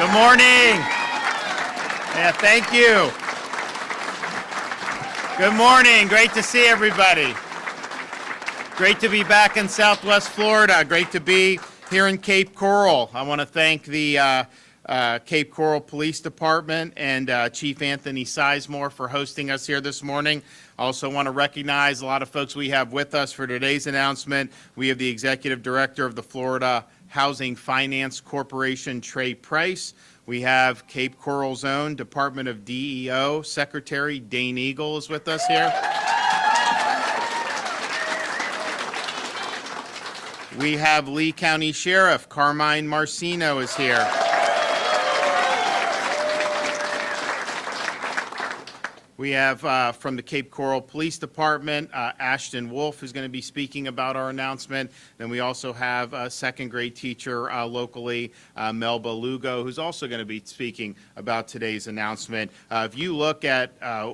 Good morning. Yeah, thank you. Good morning. Great to see everybody. Great to be back in Southwest Florida. Great to be here in Cape Coral. I want to thank the Cape Coral Police Department and Chief Anthony Sizemore for hosting us here this morning. I also want to recognize a lot of folks we have with us for today's announcement. We have the Executive Director of the Florida Housing Finance Corporation, Trey Price. We have Cape Coral's own Department of DEO Secretary Dane Eagle is with us here. We have Lee County Sheriff Carmine Marcino is here. We have from the Cape Coral Police Department, Ashton Wolf is going to be speaking about our announcement. Then we also have a second grade teacher locally, Melba Lugo, who's also going to be speaking about today's announcement. If you look at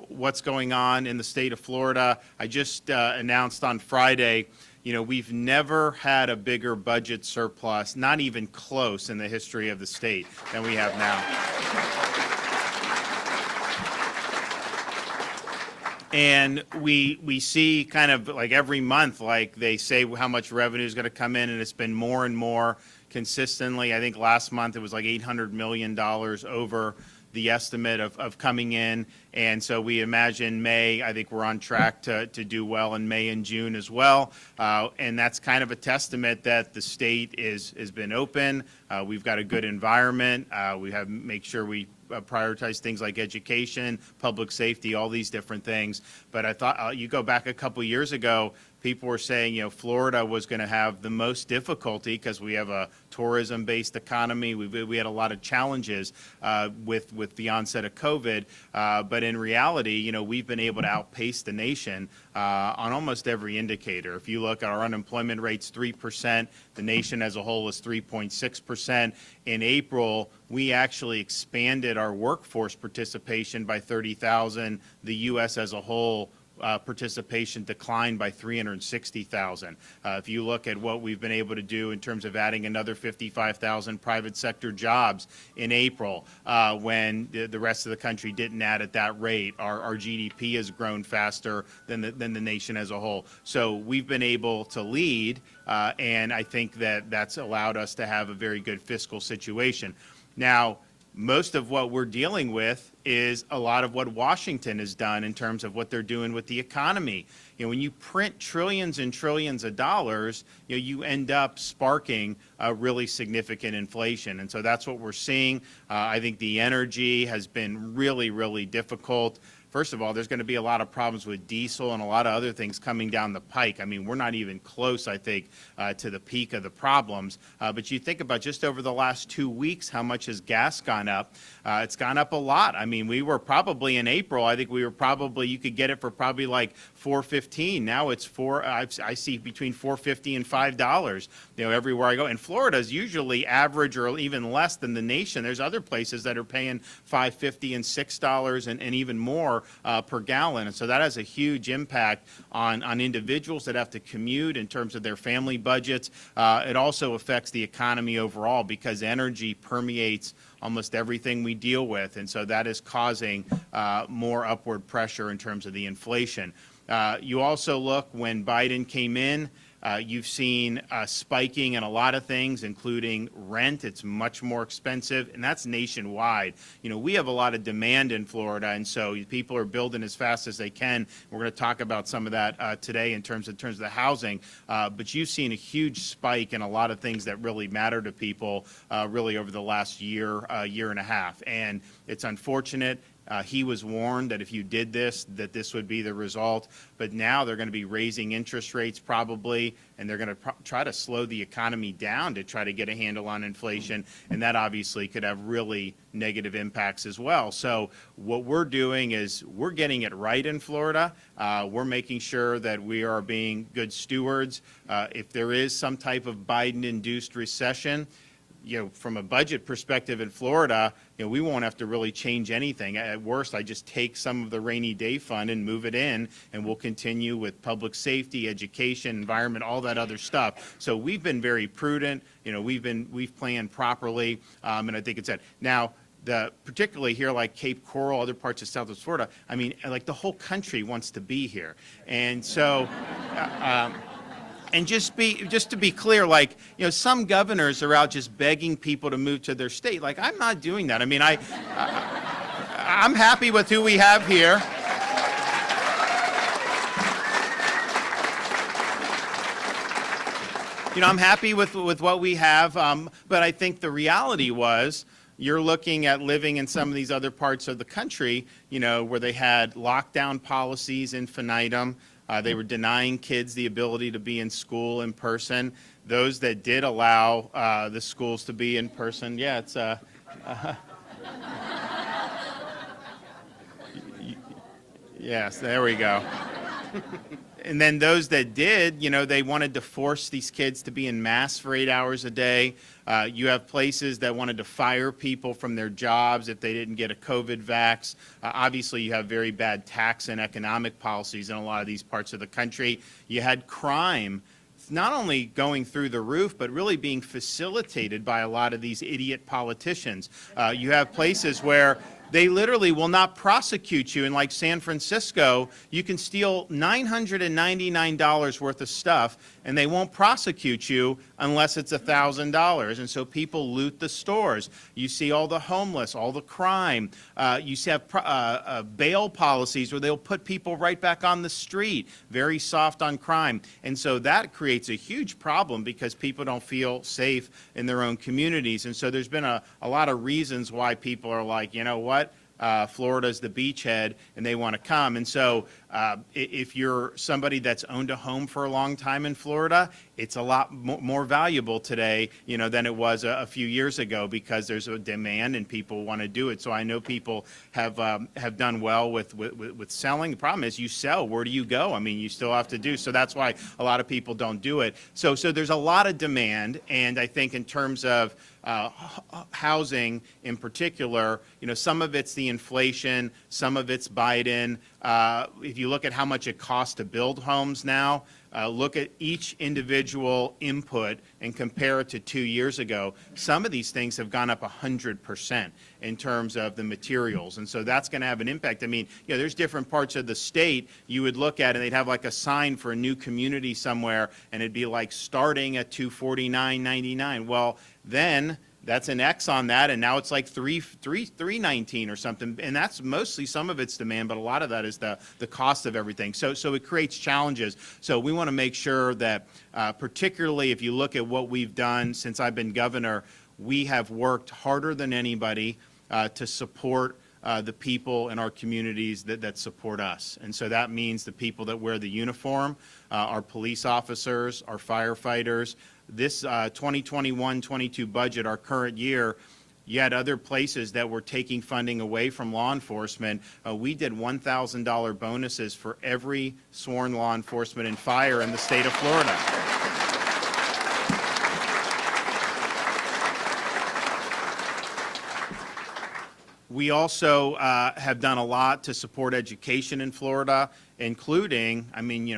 what's going on in the state of Florida, I just announced on Friday, you know, we've never had a bigger budget surplus, not even close in the history of the state than we have now. And we see kind of like every month, like they say how much revenue is going to come in, and it's been more and more consistently. I think last month it was like $800 million over the estimate of coming in. And so we imagine May, I think we're on track to do well in May and June as well. And that's kind of a testament that the state has been open. We've got a good environment. We have make sure we prioritize things like education, public safety, all these different things. But I thought you go back a couple years ago, people were saying, you know, Florida was going to have the most difficulty because we have a tourism-based economy. We had a lot of challenges with the onset of COVID. But in reality, you know, we've been able to outpace the nation on almost every indicator. If you look at our unemployment rate's 3%, the nation as a whole is 3.6%. In April, we actually expanded our workforce participation by 30,000. The U.S. as a whole participation declined by 360,000. If you look at what we've been able to do in terms of adding another 55,000 private sector jobs in April, when the rest of the country didn't add at that rate, our GDP has grown faster than the nation as a whole. So we've been able to lead, and I think that that's allowed us to have a very good fiscal situation. Now, most of what we're dealing with is a lot of what Washington has done in terms of what they're doing with the economy. You know, when you print trillions and trillions of dollars, you know, you end up sparking a really significant inflation. And so that's what we're seeing. I think the energy has been really, really difficult. First of all, there's going to be a lot of problems with diesel and a lot of other things coming down the pike. I mean, we're not even close, I think, to the peak of the problems. But you think about just over the last 2 weeks, how much has gas gone up? It's gone up a lot. I mean, we were probably in April, I think we were probably, you could get it for probably like $4.15. Now it's I see between $4.50 and $5, you know, everywhere I go. And Florida is usually average or even less than the nation. There's other places that are paying $5.50 and $6 and even more per gallon. And so that has a huge impact on individuals that have to commute in terms of their family budgets. It also affects the economy overall because energy permeates almost everything we deal with. And so that is causing more upward pressure in terms of the inflation. You also look when Biden came in, you've seen spiking in a lot of things, including rent. It's much more expensive, and that's nationwide. You know, we have a lot of demand in Florida, and so people are building as fast as they can. We're going to talk about some of that today in terms of the housing. But you've seen a huge spike in a lot of things that really matter to people really over the last year and a half. And it's unfortunate. He was warned that if you did this, that this would be the result. But now they're going to be raising interest rates probably, and they're going to try to slow the economy down to try to get a handle on inflation. And that obviously could have really negative impacts as well. So what we're doing is we're getting it right in Florida. We're making sure that we are being good stewards. If there is some type of Biden-induced recession, from a budget perspective in Florida, we won't have to really change anything. At worst, I just take some of the rainy day fund and move it in, and we'll continue with public safety, education, environment, all that other stuff. So we've been very prudent. We've planned properly, and I think it's that. Now, particularly here, like Cape Coral, other parts of Southwest Florida, I mean, like the whole country wants to be here, and so. And just to be clear, like, some governors are out just begging people to move to their state. Like, I'm not doing that. I mean, I'm happy with who we have here. I'm happy with what we have, but I think the reality was, you're looking at living in some of these other parts of the country, where they had lockdown policies infinitum. They were denying kids the ability to be in school in person. Those that did allow the schools to be in person, yeah, it's yes, there we go. And then those that did, they wanted to force these kids to be in masks for 8 hours a day. You have places that wanted to fire people from their jobs if they didn't get a COVID vax. Obviously, you have very bad tax and economic policies in a lot of these parts of the country. You had crime not only going through the roof, but really being facilitated by a lot of these idiot politicians. You have places where they literally will not prosecute you. In like San Francisco, you can steal $999 worth of stuff, and they won't prosecute you unless it's $1,000. And so people loot the stores. You see all the homeless, all the crime. You see bail policies where they'll put people right back on the street, very soft on crime. And so that creates a huge problem because people don't feel safe in their own communities. And so there's been a lot of reasons why people are like, you know what? Florida's the beachhead, and they want to come. And so if you're somebody that's owned a home for a long time in Florida, it's a lot more valuable today, than it was a few years ago because there's a demand and people want to do it. So I know people have done well with selling. The problem is you sell. Where do you go? I mean, you still have to do. So that's why a lot of people don't do it. So there's a lot of demand, and I think in terms of housing in particular, some of it's the inflation, some of it's Biden. If you look at how much it costs to build homes now, look at each individual input and compare it to 2 years ago. Some of these things have gone up 100% in terms of the materials, and so that's going to have an impact. I mean, there's different parts of the state you would look at, and they'd have like a sign for a new community somewhere, and it'd be like starting at $249.99. Well, then that's an X on that, and now it's like $319 or something, and that's mostly some of its demand, but a lot of that is the cost of everything. So it creates challenges. So we want to make sure that, particularly if you look at what we've done since I've been governor, we have worked harder than anybody to support the people in our communities that support us. And so that means the people that wear the uniform, our police officers, our firefighters. This 2021-22 budget, our current year, you had other places that were taking funding away from law enforcement. We did $1,000 bonuses for every sworn law enforcement and fire in the state of Florida. We also have done a lot to support education in Florida, including,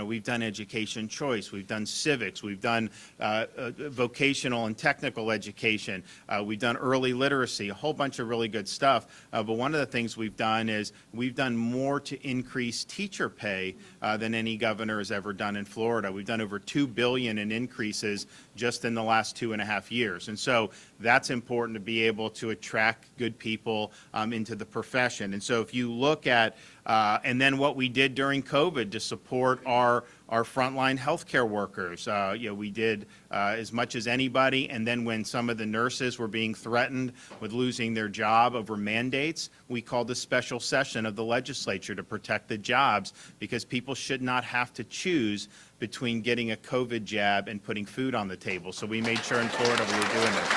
we've done education choice, we've done civics, we've done vocational and technical education, we've done early literacy, a whole bunch of really good stuff. But one of the things we've done is we've done more to increase teacher pay than any governor has ever done in Florida. We've done over $2 billion in increases just in the last 2.5 years. And so that's important to be able to attract good people into the profession. And so if you look at and then what we did during COVID to support our frontline healthcare workers. We did as much as anybody, and then when some of the nurses were being threatened with losing their job over mandates, we called a special session of the legislature to protect the jobs, because people should not have to choose between getting a COVID jab and putting food on the table. So we made sure in Florida we were doing this.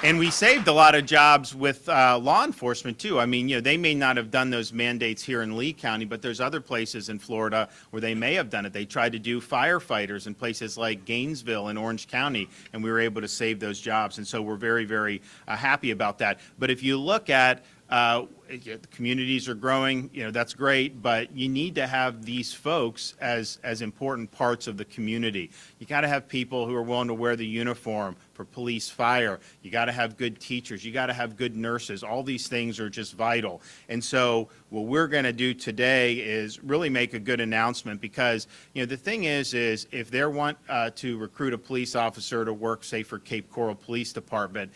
And we saved a lot of jobs with law enforcement too. I mean, they may not have done those mandates here in Lee County, but there's other places in Florida where they may have done it. They tried to do firefighters in places like Gainesville and Orange County, and we were able to save those jobs. And so we're very, very happy about that. But if you look at the communities are growing, that's great, but you need to have these folks as important parts of the community. You got to have people who are willing to wear the uniform for police, fire. You got to have good teachers. You got to have good nurses. All these things are just vital. And so what we're going to do today is really make a good announcement, because the thing is if they want to recruit a police officer to work, say, for Cape Coral Police Department,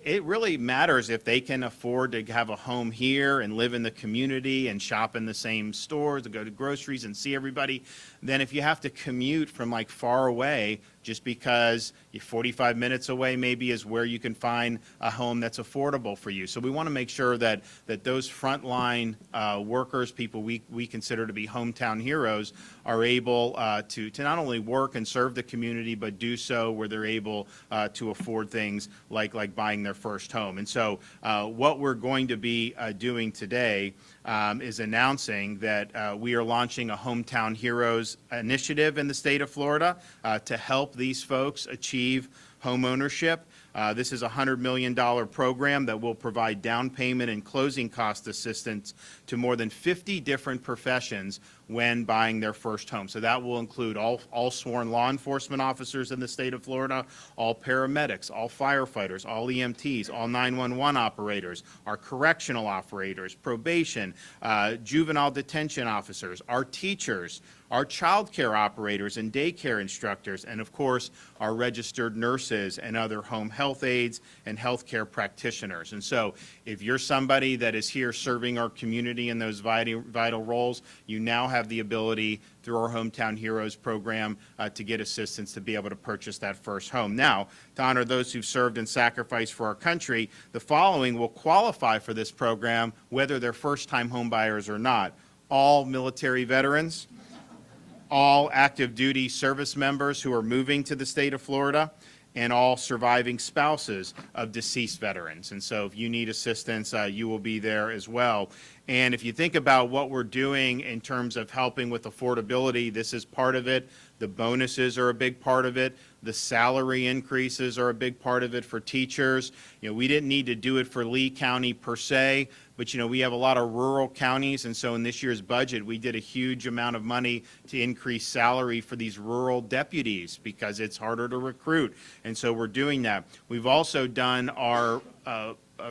it really matters if they can afford to have a home here and live in the community and shop in the same stores and go to groceries and see everybody, than if you have to commute from like far away just because you're 45 minutes away maybe is where you can find a home that's affordable for you. So we want to make sure that those frontline workers, people we consider to be hometown heroes, are able to not only work and serve the community, but do so where they're able to afford things like buying their first home. And so what we're going to be doing today is announcing that we are launching a Hometown Heroes initiative in the state of Florida to help these folks achieve home ownership. This is a $100 million program that will provide down payment and closing cost assistance to more than 50 different professions when buying their first home. So that will include all sworn law enforcement officers in the state of Florida, all paramedics, all firefighters, all EMTs, all 911 operators, our correctional operators, probation, juvenile detention officers, our teachers, our child care operators and daycare instructors, and of course, our registered nurses and other home health aides and healthcare practitioners. And so if you're somebody that is here serving our community in those vital roles, you now have the ability through our Hometown Heroes program to get assistance to be able to purchase that first home. Now, to honor those who've served and sacrificed for our country, the following will qualify for this program, whether they're first-time home buyers or not: all military veterans, all active duty service members who are moving to the state of Florida, and all surviving spouses of deceased veterans. And so if you need assistance, you will be there as well. And if you think about what we're doing in terms of helping with affordability, this is part of it. The bonuses are a big part of it. The salary increases are a big part of it for teachers. We didn't need to do it for Lee County per se, but we have a lot of rural counties, and so in this year's budget, we did a huge amount of money to increase salary for these rural deputies because it's harder to recruit, and so we're doing that. We've also done our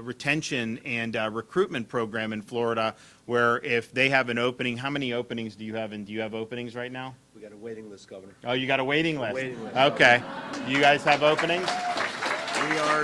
retention and recruitment program in Florida, where if they have an opening, how many openings do you have, and do you have openings right now? We got a waiting list, Governor. Oh, you got a waiting list? Waiting list. Okay. Do you guys have openings? We are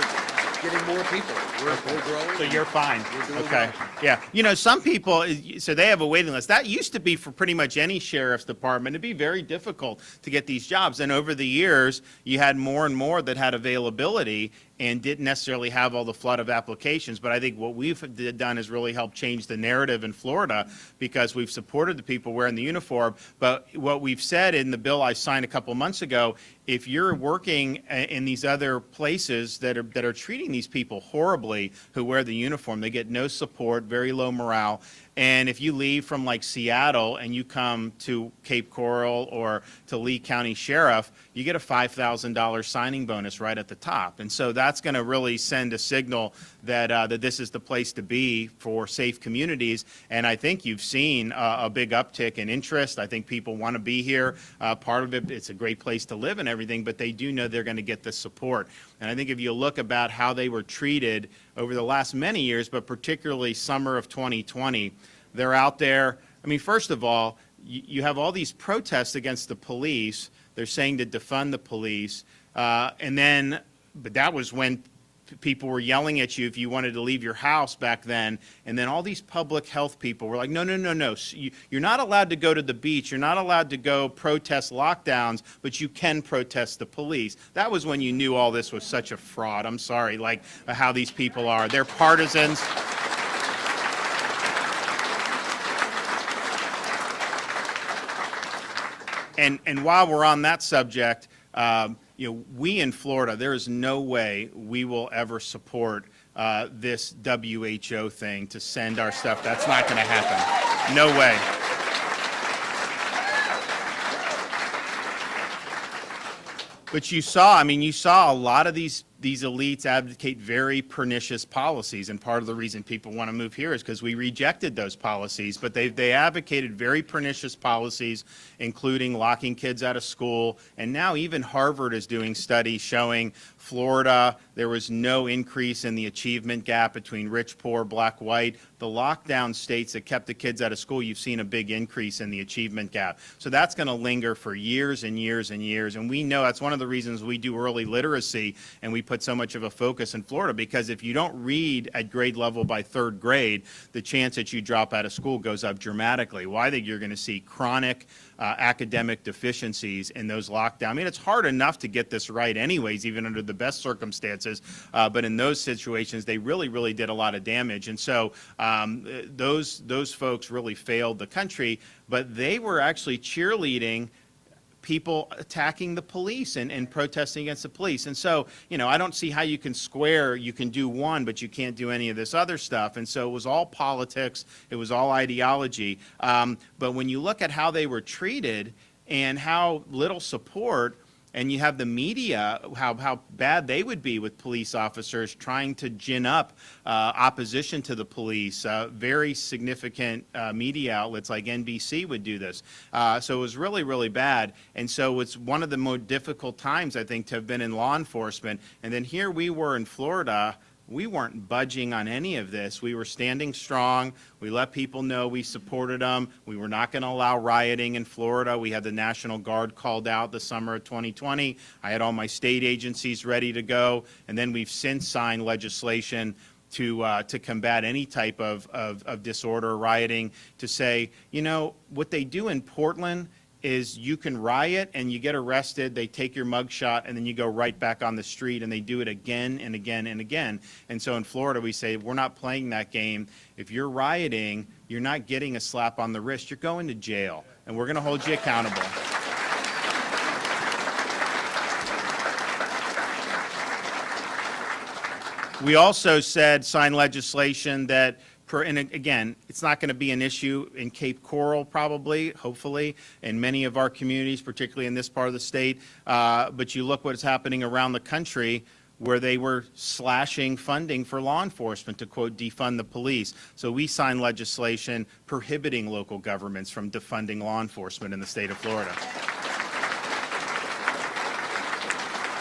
getting more people. We're growing. So you're fine. We're doing Okay. well. Yeah. Some people, so they have a waiting list. That used to be for pretty much any sheriff's department. It'd be very difficult to get these jobs. And over the years, you had more and more that had availability and didn't necessarily have all the flood of applications. But I think what we've done is really help change the narrative in Florida, because we've supported the people wearing the uniform. But what we've said in the bill I signed a couple months ago, if you're working in these other places that are treating these people horribly who wear the uniform, they get no support, very low morale. And if you leave from like Seattle and you come to Cape Coral or to Lee County Sheriff, you get a $5,000 signing bonus right at the top. And so that's going to really send a signal that this is the place to be for safe communities. And I think you've seen a big uptick in interest. I think people want to be here. Part of it, it's a great place to live and everything, but they do know they're going to get the support. And I think if you look about how they were treated over the last many years, but particularly summer of 2020, they're out there. I mean, first of all, you have all these protests against the police. They're saying to defund the police. But that was when people were yelling at you if you wanted to leave your house back then. And then all these public health people were like, no. You're not allowed to go to the beach. You're not allowed to go protest lockdowns, but you can protest the police. That was when you knew all this was such a fraud. I'm sorry, like how these people are. They're partisans. And while we're on that subject, we in Florida, there is no way we will ever support this WHO thing to send our stuff. That's not going to happen. No way. But you saw a lot of these elites advocate very pernicious policies, and part of the reason people want to move here is because we rejected those policies. But they advocated very pernicious policies, including locking kids out of school, and now even Harvard is doing studies showing Florida, there was no increase in the achievement gap between rich, poor, black, white. The lockdown states that kept the kids out of school, you've seen a big increase in the achievement gap. So that's going to linger for years and years and years. And we know that's one of the reasons we do early literacy and we put so much of a focus in Florida, because if you don't read at grade level by third grade, the chance that you drop out of school goes up dramatically. Well, I think you're going to see chronic academic deficiencies in those lockdowns. I mean, it's hard enough to get this right anyways, even under the best circumstances, but in those situations, they really did a lot of damage. And so those folks really failed the country, but they were actually cheerleading people attacking the police and protesting against the police. And so, I don't see how you can do one, but you can't do any of this other stuff. And so it was all politics. It was all ideology. But when you look at how they were treated and how little support, and you have the media, how bad they would be with police officers trying to gin up opposition to the police. Very significant media outlets like NBC would do this. So it was really bad. And so it's one of the more difficult times, I think, to have been in law enforcement. And then here we were in Florida. We weren't budging on any of this. We were standing strong. We let people know we supported them. We were not going to allow rioting in Florida. We had the National Guard called out the summer of 2020. I had all my state agencies ready to go. And then we've since signed legislation to combat any type of disorder or rioting, to say, what they do in Portland is you can riot and you get arrested, they take your mugshot, and then you go right back on the street, and they do it again and again and again. And so in Florida, we say, we're not playing that game. If you're rioting, you're not getting a slap on the wrist, you're going to jail, and we're going to hold you accountable. We also signed legislation that, and again, it's not going to be an issue in Cape Coral, probably, hopefully, in many of our communities, particularly in this part of the state. But you look what's happening around the country, where they were slashing funding for law enforcement to, quote, defund the police. So we signed legislation prohibiting local governments from defunding law enforcement in the state of Florida.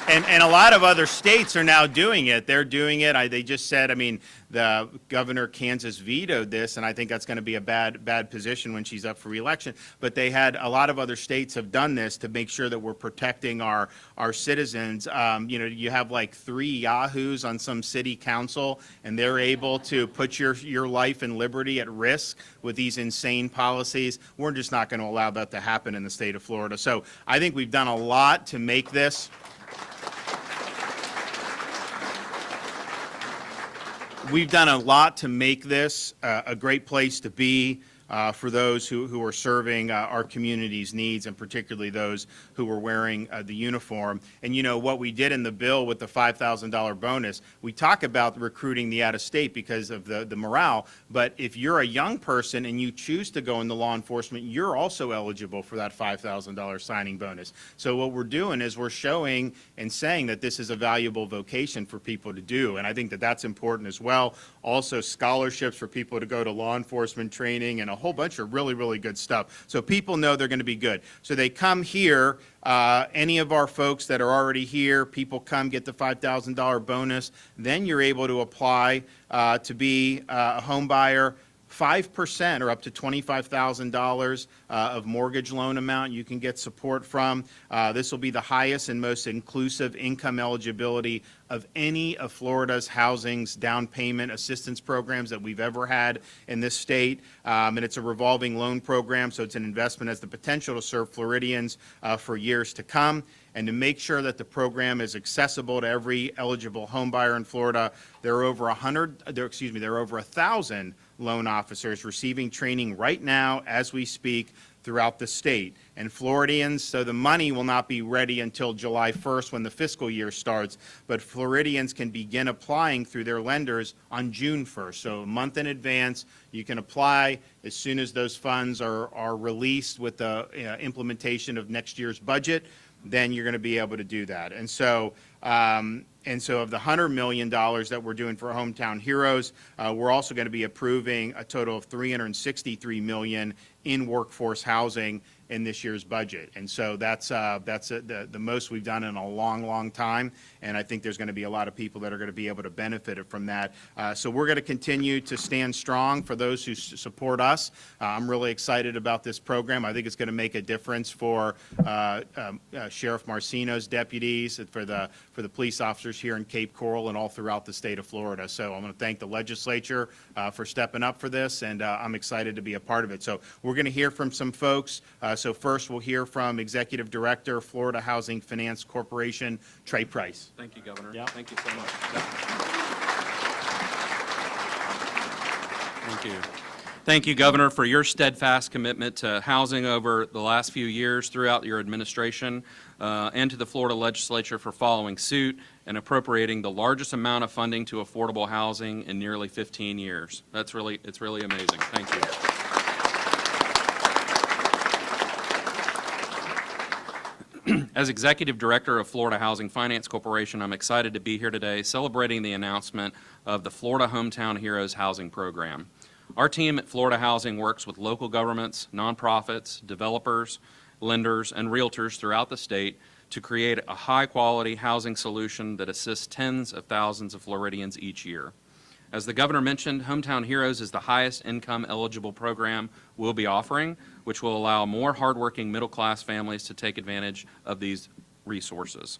And a lot of other states are now doing it. They're doing it. They just said, the governor Kansas vetoed this, and I think that's going to be a bad position when she's up for re-election. But a lot of other states have done this to make sure that we're protecting our citizens. You have like 3 yahoos on some city council, and they're able to put your life and liberty at risk with these insane policies. We're just not going to allow that to happen in the state of Florida. So I think we've done a lot to make this a great place to be for those who are serving our community's needs, and particularly those who are wearing the uniform. And what we did in the bill with the $5,000 bonus, we talk about recruiting the out-of-state because of the morale, but if you're a young person and you choose to go into law enforcement, you're also eligible for that $5,000 signing bonus. So what we're doing is we're showing and saying that this is a valuable vocation for people to do, and I think that that's important as well. Also, scholarships for people to go to law enforcement training, and a whole bunch of really good stuff. So people know they're going to be good. So they come here, any of our folks that are already here, people come get the $5,000 bonus. Then you're able to apply to be a home buyer. 5% or up to $25,000 of mortgage loan amount you can get support from. This will be the highest and most inclusive income eligibility of any of Florida's housing's down payment assistance programs that we've ever had in this state. And it's a revolving loan program, so it's an investment that has the potential to serve Floridians for years to come. And to make sure that the program is accessible to every eligible home buyer in Florida, there are over 1,000 loan officers receiving training right now as we speak throughout the state. And Floridians, so the money will not be ready until July 1st when the fiscal year starts, but Floridians can begin applying through their lenders on June 1st. So a month in advance, you can apply as soon as those funds are released with the implementation of next year's budget, then you're going to be able to do that. And so of the $100 million that we're doing for Hometown Heroes, we're also going to be approving a total of $363 million in workforce housing in this year's budget. And so that's the most we've done in a long, long time. And I think there's going to be a lot of people that are going to be able to benefit from that. So we're going to continue to stand strong for those who support us. I'm really excited about this program. I think it's going to make a difference for Sheriff Marcino's deputies, for the police officers here in Cape Coral and all throughout the state of Florida. So I'm going to thank the legislature for stepping up for this, and I'm excited to be a part of it. So we're going to hear from some folks. So first, we'll hear from Executive Director, Florida Housing Finance Corporation, Trey Price. Thank you, Governor. Yeah. Thank you so much. Thank you. Thank you, Governor, for your steadfast commitment to housing over the last few years throughout your administration, and to the Florida legislature for following suit and appropriating the largest amount of funding to affordable housing in nearly 15 years. It's really amazing. Thank you. As Executive Director of Florida Housing Finance Corporation, I'm excited to be here today celebrating the announcement of the Florida Hometown Heroes Housing Program. Our team at Florida Housing works with local governments, nonprofits, developers, lenders, and realtors throughout the state to create a high-quality housing solution that assists tens of thousands of Floridians each year. As the Governor mentioned, Hometown Heroes is the highest income eligible program we'll be offering, which will allow more hardworking middle-class families to take advantage of these resources.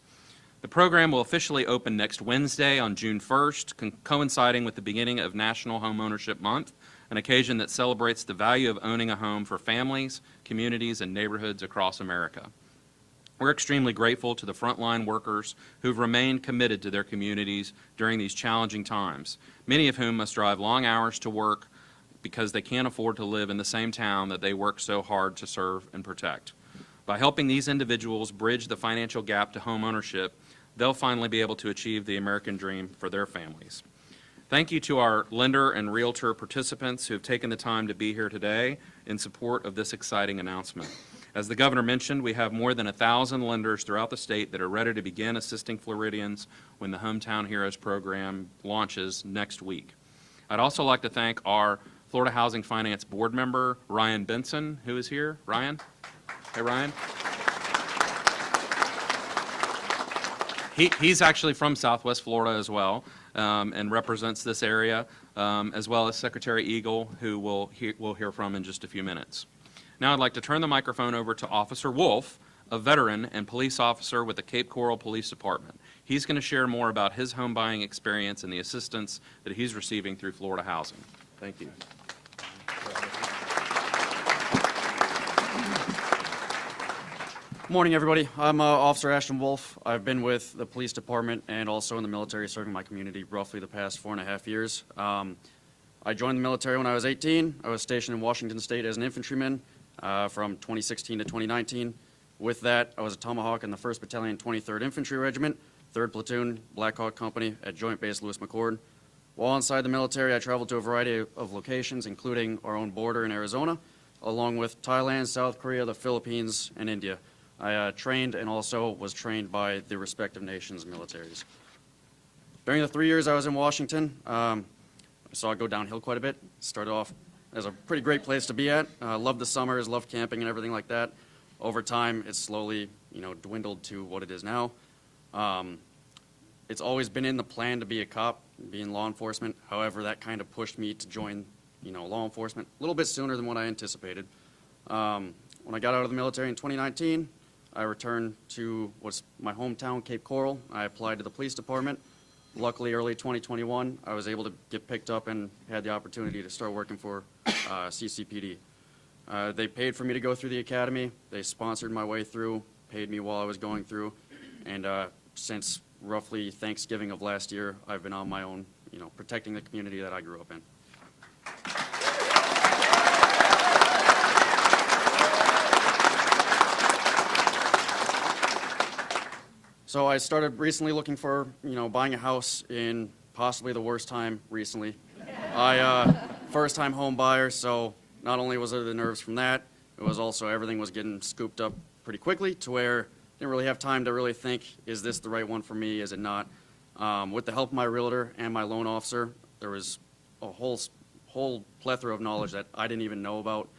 The program will officially open next Wednesday on June 1st, coinciding with the beginning of National Homeownership Month, an occasion that celebrates the value of owning a home for families, communities, and neighborhoods across America. We're extremely grateful to the frontline workers who've remained committed to their communities during these challenging times, many of whom must drive long hours to work because they can't afford to live in the same town that they work so hard to serve and protect. By helping these individuals bridge the financial gap to home ownership, they'll finally be able to achieve the American dream for their families. Thank you to our lender and realtor participants who have taken the time to be here today in support of this exciting announcement. As the Governor mentioned, we have more than 1,000 lenders throughout the state that are ready to begin assisting Floridians when the Hometown Heroes program launches next week. I'd also like to thank our Florida Housing Finance Board member, Ryan Benson, who is here. Ryan? Hey, Ryan. He's actually from Southwest Florida as well, and represents this area, as well as Secretary Eagle, who we'll hear from in just a few minutes. Now I'd like to turn the microphone over to Officer Wolf, a veteran and police officer with the Cape Coral Police Department. He's going to share more about his home buying experience and the assistance that he's receiving through Florida Housing. Thank you. Good morning, everybody. I'm Officer Ashton Wolf. I've been with the police department and also in the military serving my community roughly the past 4.5 years. I joined the military when I was 18. I was stationed in Washington State as an infantryman from 2016 to 2019. With that, I was a Tomahawk in the 1st Battalion, 23rd Infantry Regiment, 3rd Platoon, Black Hawk Company at Joint Base Lewis McChord. While inside the military, I traveled to a variety of locations, including our own border in Arizona, along with Thailand, South Korea, the Philippines, and India. I trained and also was trained by the respective nations' militaries. During the 3 years I was in Washington, I saw it go downhill quite a bit. Started off as a pretty great place to be at. Loved the summers, loved camping and everything like that. Over time, it's slowly, dwindled to what it is now. It's always been in the plan to be a cop, be in law enforcement. However, that kind of pushed me to join, law enforcement a little bit sooner than what I anticipated. When I got out of the military in 2019, I returned to what's my hometown, Cape Coral. I applied to the police department. Luckily, early 2021, I was able to get picked up and had the opportunity to start working for CCPD. They paid for me to go through the academy. They sponsored my way through, paid me while I was going through, and since roughly Thanksgiving of last year, I've been on my own, protecting the community that I grew up in. So I started recently looking for, buying a house in possibly the worst time recently. First-time home buyer, so not only was it the nerves from that, it was also everything was getting scooped up pretty quickly to where I didn't really have time to really think, is this the right one for me, is it not? With the help of my realtor and my loan officer, there was a whole plethora of knowledge that I didn't even know about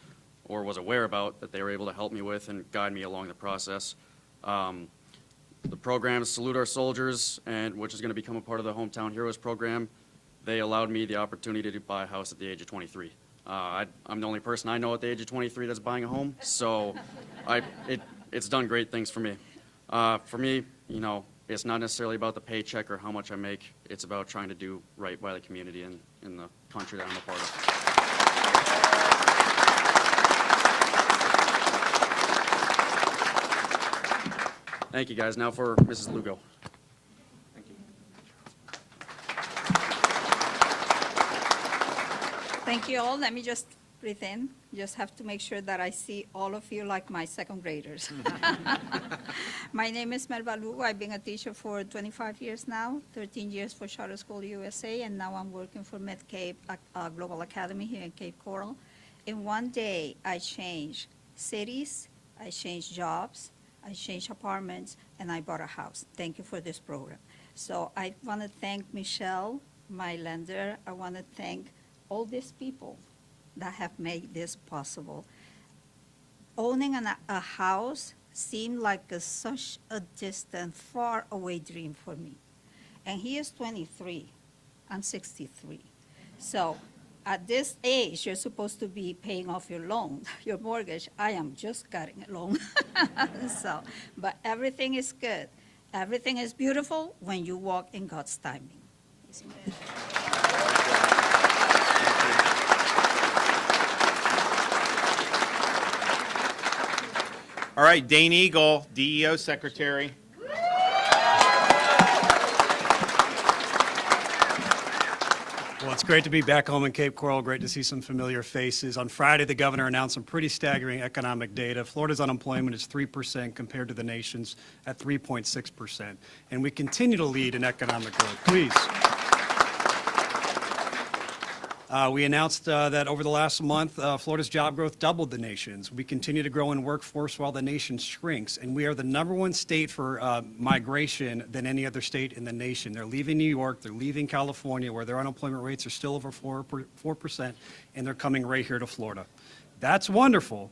or was aware about that they were able to help me with and guide me along the process. The program is Salute Our Soldiers, which is going to become a part of the Hometown Heroes program. They allowed me the opportunity to buy a house at the age of 23. I'm the only person I know at the age of 23 that's buying a home, so it's done great things for me. For me, it's not necessarily about the paycheck or how much I make. It's about trying to do right by the community and in the country that I'm a part of. Thank you, guys. Now for Mrs. Lugo. Thank you all. Let me just breathe in. Just have to make sure that I see all of you like my second graders. My name is Melba Lugo. I've been a teacher for 25 years now, 13 years for Charter School USA, and now I'm working for MidCape Global Academy here in Cape Coral. In one day, I changed cities, I changed jobs, I changed apartments, and I bought a house. Thank you for this program. So I want to thank Michelle, my lender. I want to thank all these people that have made this possible. Owning a house seemed like such a distant, far away dream for me. And he is 23, I'm 63. So at this age, you're supposed to be paying off your loan, your mortgage. I am just cutting a loan. But everything is good. Everything is beautiful when you walk in God's timing. All right, Dane Eagle, DEO Secretary. Well, it's great to be back home in Cape Coral. Great to see some familiar faces. On Friday, the governor announced some pretty staggering economic data. Florida's unemployment is 3% compared to the nation's at 3.6%. And we continue to lead in economic growth. Please. We announced that over the last month, Florida's job growth doubled the nation's. We continue to grow in workforce while the nation shrinks, and we are the #1 state for migration than any other state in the nation. They're leaving New York, they're leaving California, where their unemployment rates are still over 4%, and they're coming right here to Florida. That's wonderful,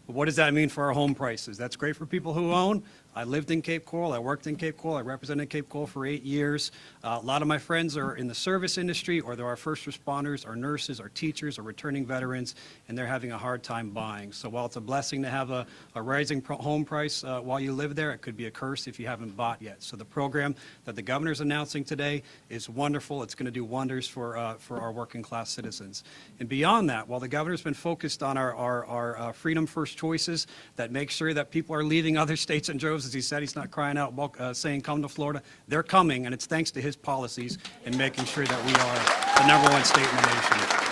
but what does that mean for our home prices? That's great for people who own. I lived in Cape Coral, I worked in Cape Coral, I represented Cape Coral for 8 years. A lot of my friends are in the service industry, or they're our first responders, our nurses, our teachers, our returning veterans, and they're having a hard time buying. So while it's a blessing to have a rising home price while you live there, it could be a curse if you haven't bought yet. So the program that the governor's announcing today is wonderful. It's going to do wonders for our working class citizens. And beyond that, while the governor's been focused on our Freedom First choices that make sure that people are leaving other states in droves, as he said, he's not crying out saying come to Florida. They're coming, and it's thanks to his policies in making sure that we are the #1 state in the nation.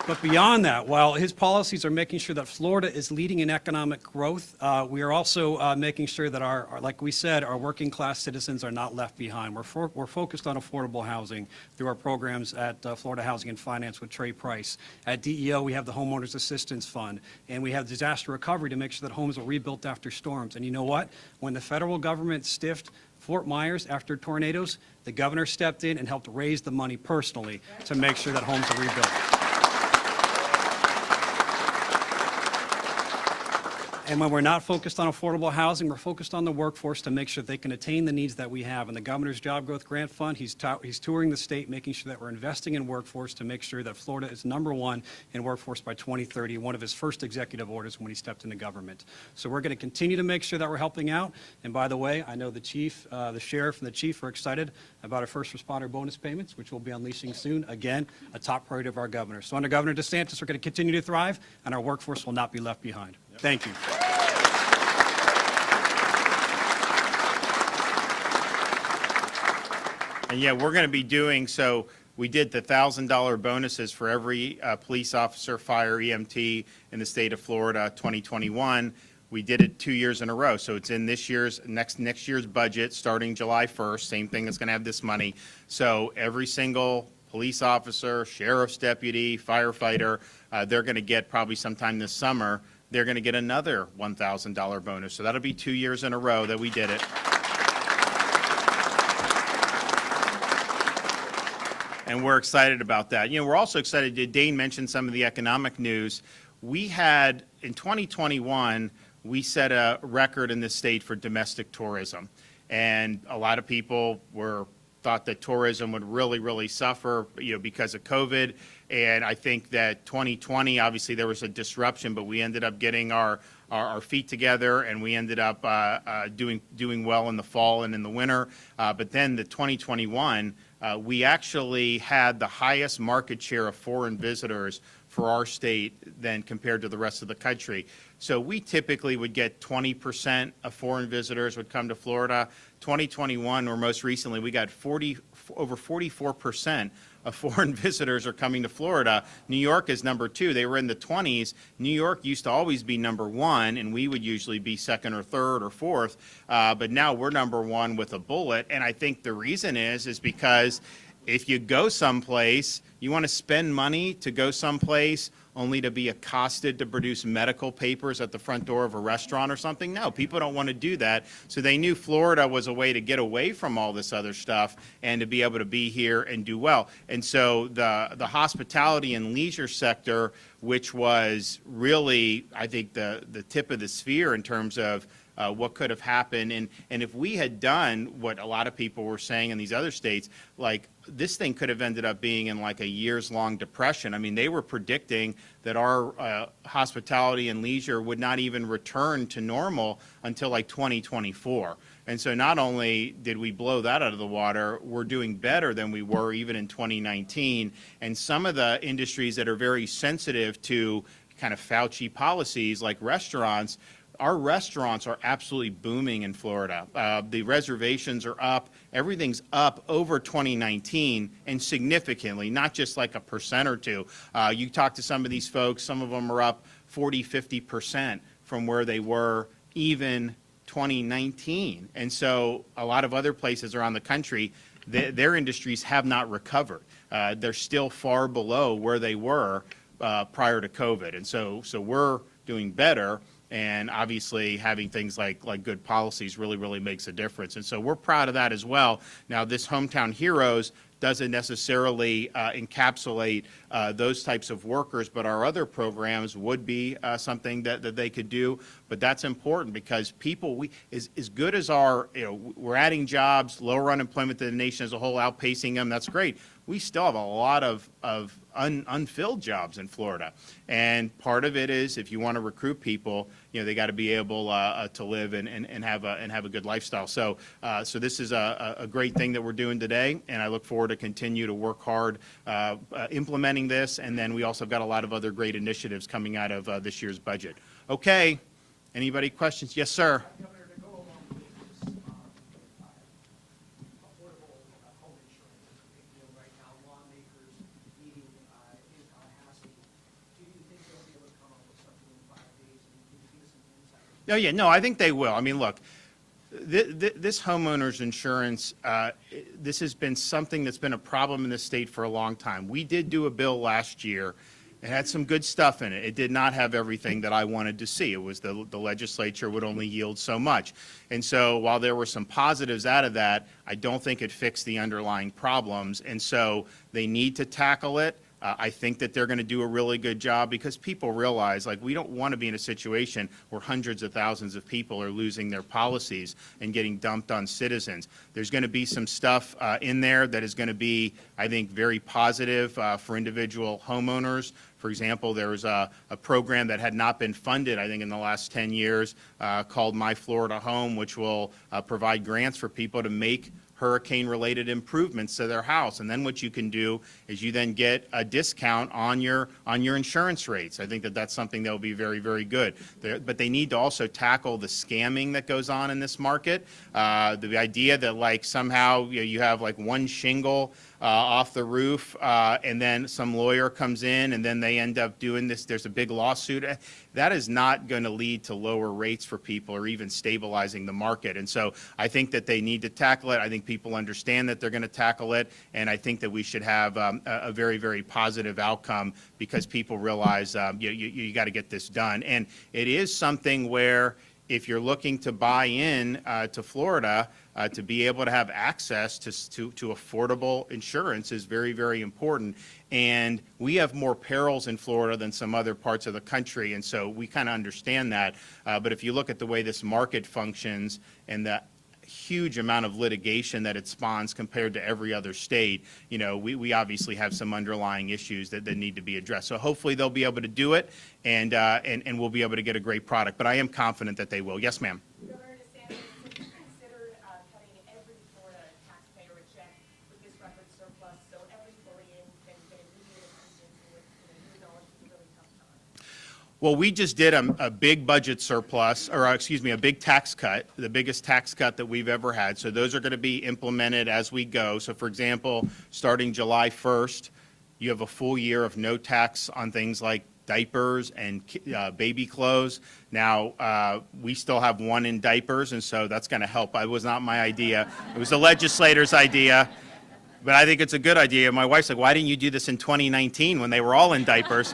But beyond that, while his policies are making sure that Florida is leading in economic growth, we are also making sure that like we said, our working class citizens are not left behind. We're focused on affordable housing through our programs at Florida Housing and Finance with Trey Price. At DEO, we have the Homeowners Assistance Fund, and we have disaster recovery to make sure that homes are rebuilt after storms. And you know what? When the federal government stiffed Fort Myers after tornadoes, the governor stepped in and helped raise the money personally to make sure that homes are rebuilt. And when we're not focused on affordable housing, we're focused on the workforce to make sure that they can attain the needs that we have. And the Governor's Job Growth Grant Fund, he's touring the state, making sure that we're investing in workforce to make sure that Florida is #1 in workforce by 2030, one of his first executive orders when he stepped into government. So we're going to continue to make sure that we're helping out. And by the way, I know the chief, the sheriff, and the chief are excited about our first responder bonus payments, which we'll be unleashing soon. Again, a top priority of our governor. So under Governor DeSantis, we're going to continue to thrive, and our workforce will not be left behind. Thank you. And yeah, we're going to be doing, so we did the $1,000 bonuses for every police officer, fire, EMT in the state of Florida 2021. we did it 2 years in a row. So it's in this year's, next year's budget, starting July 1st, same thing that's going to have this money. So every single police officer, sheriff's deputy, firefighter, they're going to get probably sometime this summer, they're going to get another $1,000 bonus. So that'll be 2 years in a row that we did it. And we're excited about that. You know, we're also excited, Dane mentioned some of the economic news. We had, in 2021, we set a record in this state for domestic tourism. And a lot of people thought that tourism would really, really suffer, you know, because of COVID. And I think that 2020, obviously there was a disruption, but we ended up getting our feet together, and we ended up doing well in the fall and in the winter. But then the 2021, we actually had the highest market share of foreign visitors for our state than compared to the rest of the country. So we typically would get 20% of foreign visitors would come to Florida. 2021, or most recently, we got over 44% of foreign visitors are coming to Florida. New York is number 2. They were in the 20s. New York used to always be number 1, and we would usually be second or third or fourth. But now we're number 1 with a bullet. And I think the reason is because if you go someplace, you want to spend money to go someplace only to be accosted to produce medical papers at the front door of a restaurant or something? No, people don't want to do that. So they knew Florida was a way to get away from all this other stuff and to be able to be here and do well. And so the hospitality and leisure sector, which was really, I think, the tip of the sphere in terms of what could have happened. And if we had done what a lot of people were saying in these other states, like this thing could have ended up being in like a years-long depression. I mean, they were predicting that our hospitality and leisure would not even return to normal until like 2024. And so not only did we blow that out of the water, we're doing better than we were even in 2019. And some of the industries that are very sensitive to kind of Fauci policies, like restaurants, our restaurants are absolutely booming in Florida. The reservations are up. Everything's up over 2019 and significantly, not just like a percent or two. You talk to some of these folks, some of them are up 40, 50% from where they were even 2019. And so a lot of other places around the country, their industries have not recovered. They're still far below where they were prior to COVID. And so we're doing better. And obviously having things like good policies really makes a difference. And so we're proud of that as well. Now, this Hometown Heroes doesn't necessarily encapsulate those types of workers, but our other programs would be something that they could do. But that's important because people, as good as we're adding jobs, lower unemployment than the nation as a whole, outpacing them, that's great. We still have a lot of unfilled jobs in Florida. And part of it is if you want to recruit people, they got to be able to live and have a good lifestyle. So this is a great thing that we're doing today, and I look forward to continue to work hard implementing this. And then we also have got a lot of other great initiatives coming out of this year's budget. Okay, anybody questions? Yes, sir. Governor, to go along with this, affordable home insurance is a big deal right now. Lawmakers meeting in Tallahassee. Do you think they'll be able to come up with something in 5 days? And can you give us some insight? Oh, yeah, no, I think they will. I mean, look, this homeowners insurance, this has been something that's been a problem in the state for a long time. We did do a bill last year. It had some good stuff in it. It did not have everything that I wanted to see. It was the legislature would only yield so much. And so while there were some positives out of that, I don't think it fixed the underlying problems. And so they need to tackle it. I think that they're going to do a really good job because people realize, like, we don't want to be in a situation where hundreds of thousands of people are losing their policies and getting dumped on citizens. There's going to be some stuff in there that is going to be, I think, very positive for individual homeowners. For example, there was a program that had not been funded, I think, in the last 10 years called My Florida Home, which will provide grants for people to make hurricane-related improvements to their house. And then what you can do is you then get a discount on your insurance rates. I think that that's something that will be very, very good. But they need to also tackle the scamming that goes on in this market. The idea that, like, somehow you have like one shingle off the roof, and then some lawyer comes in, and then they end up doing this. There's a big lawsuit. That is not going to lead to lower rates for people or even stabilizing the market. And so I think that they need to tackle it. I think people understand that they're going to tackle it, and I think that we should have a very, very positive outcome because people realize you got to get this done. And it is something where if you're looking to buy in to Florida, to be able to have access to affordable insurance is very, very important. And we have more perils in Florida than some other parts of the country, and so we kind of understand that. But if you look at the way this market functions and the huge amount of litigation that it spawns compared to every other state, we obviously have some underlying issues that need to be addressed. So hopefully they'll be able to do it, and we'll be able to get a great product. But I am confident that they will. Yes, ma'am. Governor DeSantis, have you considered cutting every Florida taxpayer a check with this record surplus so every Floridian can get immediate assistance with who knows it's a really tough time? Well, we just did a big budget surplus, or excuse me, a big tax cut, the biggest tax cut that we've ever had. So those are going to be implemented as we go. So for example, starting July 1st, you have a full year of no tax on things like diapers and baby clothes. Now, we still have one in diapers, and so that's going to help. It was not my idea. It was the legislator's idea. But I think it's a good idea. My wife's like, why didn't you do this in 2019 when they were all in diapers?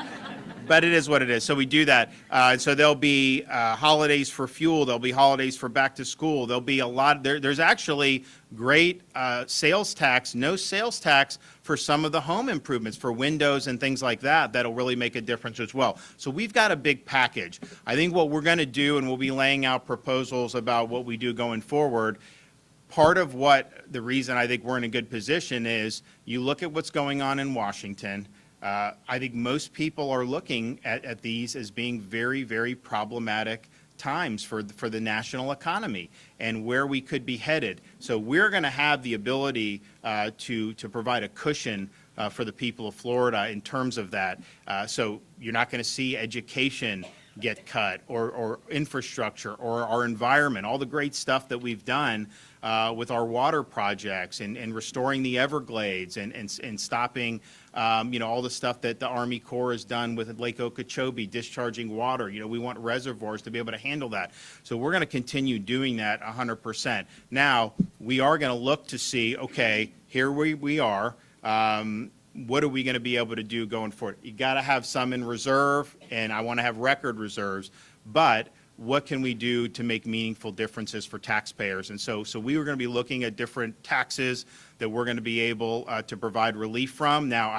But it is what it is. So we do that. So there'll be holidays for fuel. There'll be holidays for back to school. There'll be a lot. There's actually great sales tax, no sales tax for some of the home improvements, for windows and things like that. That'll really make a difference as well. So we've got a big package. I think what we're going to do, and we'll be laying out proposals about what we do going forward. Part of the reason I think we're in a good position is you look at what's going on in Washington. I think most people are looking at these as being very, very problematic times for the national economy and where we could be headed. So we're going to have the ability to provide a cushion for the people of Florida in terms of that. So you're not going to see education get cut or infrastructure or our environment, all the great stuff that we've done with our water projects and restoring the Everglades and stopping all the stuff that the Army Corps has done with Lake Okeechobee, discharging water. We want reservoirs to be able to handle that. So we're going to continue doing that 100%. Now, we are going to look to see, okay, here we are. What are we going to be able to do going forward? You got to have some in reserve, and I want to have record reserves, but what can we do to make meaningful differences for taxpayers? And so we were going to be looking at different taxes that we're going to be able to provide relief from. Now,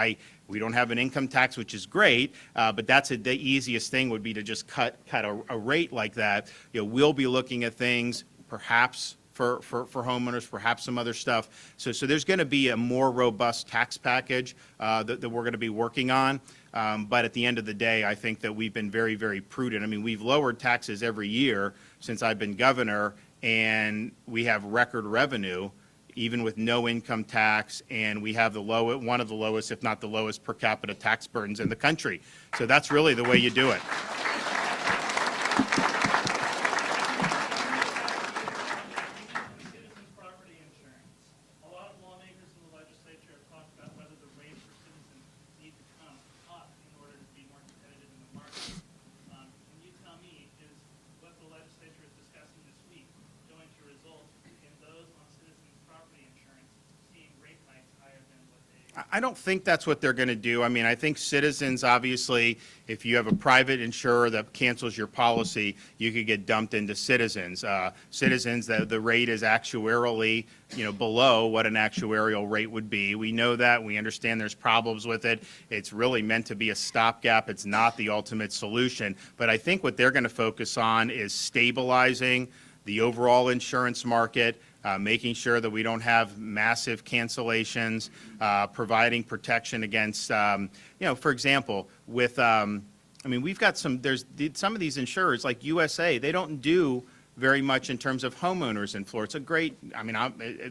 we don't have an income tax, which is great, but that's the easiest thing would be to just cut a rate like that. We'll be looking at things perhaps for homeowners, perhaps some other stuff. So there's going to be a more robust tax package that we're going to be working on. But at the end of the day, I think that we've been very, very prudent. I mean, we've lowered taxes every year since I've been governor, and we have record revenue, even with no income tax, and we have one of the lowest, if not the lowest, per capita tax burdens in the country. So that's really the way you do it. Citizens property insurance. A lot of lawmakers in the legislature have talked about whether the rates for citizens need to come up in order to be more competitive in the market. Can you tell me, is what the legislature is discussing this week going to result in those on citizens property insurance seeing rate hikes higher than what they? I don't think that's what they're going to do. I mean, I think Citizens, obviously, if you have a private insurer that cancels your policy, you could get dumped into Citizens. Citizens, the rate is actuarially, below what an actuarial rate would be. We know that. We understand there's problems with it. It's really meant to be a stopgap. It's not the ultimate solution. But I think what they're going to focus on is stabilizing the overall insurance market, making sure that we don't have massive cancellations, providing protection against, for example, with, we've got some of these insurers like USA, they don't do very much in terms of homeowners in Florida. It's a great, I mean,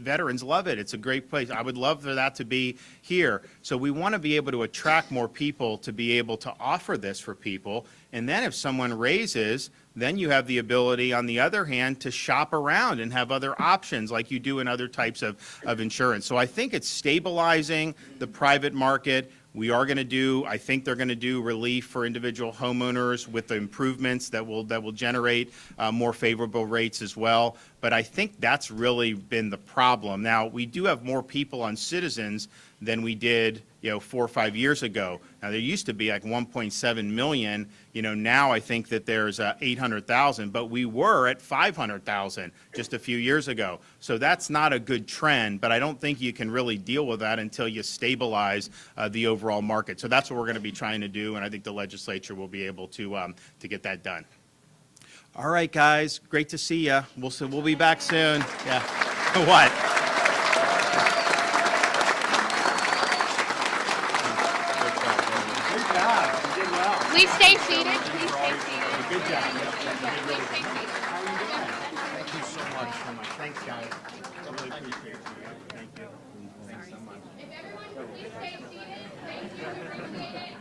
veterans love it. It's a great place. I would love for that to be here. So we want to be able to attract more people to be able to offer this for people. And then if someone raises, then you have the ability, on the other hand, to shop around and have other options like you do in other types of insurance. So I think it's stabilizing the private market. We are going to do, I think they're going to do relief for individual homeowners with the improvements that will generate more favorable rates as well. But I think that's really been the problem. Now, we do have more people on Citizens than we did, 4 or 5 years ago. Now, there used to be like 1.7 million. Now I think that there's 800,000, but we were at 500,000 just a few years ago. So that's not a good trend, but I don't think you can really deal with that until you stabilize the overall market. So that's what we're going to be trying to do, and I think the legislature will be able to get that done. All right, guys, great to see you. We'll be back soon. Yeah. What? Good job. You did well. Please stay seated. Please stay seated. Good job. Please stay seated. Thank you so much. Thanks, guys. I really appreciate it. Thank you. Thanks so much. If everyone could please stay seated. Thank you. Appreciate it.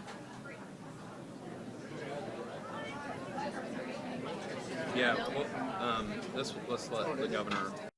Yeah, well, let's let the governor